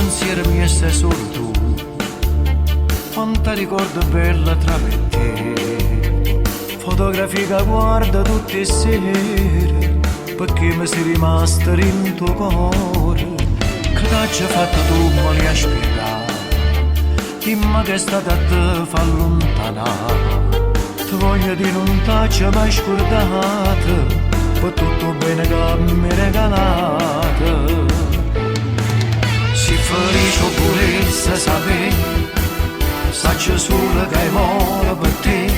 pensiero mio sei solo tu, quanta ricordo bella tra me e te. Fotografie che guardo tutte le sere, perché mi sei rimasta in tuo cuore. Che t'hai fatto tu me li hai spiegato, dimmi che è stata a te fa allontanare. Ti voglio di non t'hai mai scordato, per tutto bene che mi regalate. Si felice o volesse sapere, saccio solo che muore per te.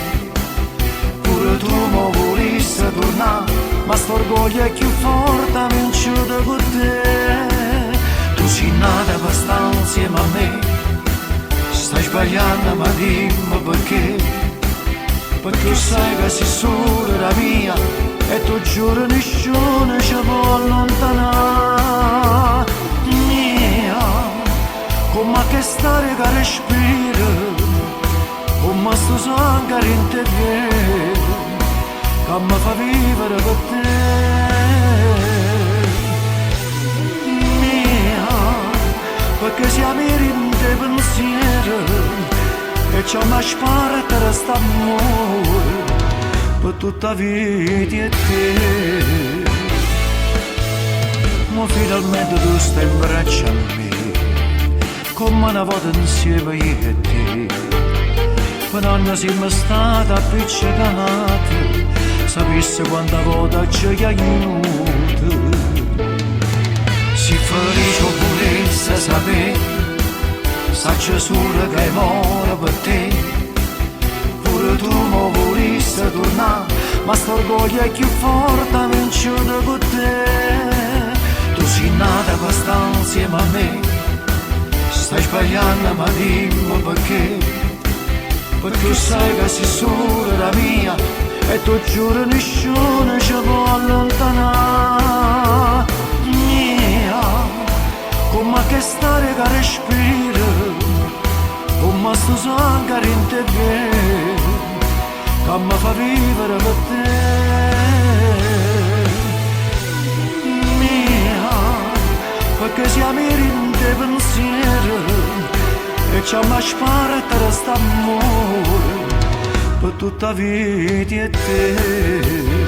Pure tu mi volessi tornare, ma st'orgoglio è più forte, vinciuto con te. Tu sei nata per stare insieme a me, stai sbagliando ma dimmi perché. Perché sai che sei solo la mia, e tu giuro nessuno ci può allontanare. Mia, come che stare che respiro, come sto sangue in te vedo, che mi fa vivere per te. Mia, perché siamo in te pensiero, e c'è una sparta resta amore per tutta vita e te. Ma finalmente tu stai in braccio a me, come una volta insieme io e te. Per anni siamo stati appiccicati, sapessi quanta volta ci hai aiutato. Si felice o volesse sapere, saccio solo che muore per te. Pure tu mi volessi tornare, ma st'orgoglio è più forte, vinciuto con te. Tu sei nata per stare insieme a me, stai sbagliando ma dimmi perché. Perché sai che sei solo la mia, e tu giuro nessuno ci può allontanare. Mia, come che stare che respiro, come sto sangue in te vedo, che mi fa vivere per te. Mia, perché siamo in te pensiero, e c'è una sparta resta amore per tutta vita e te.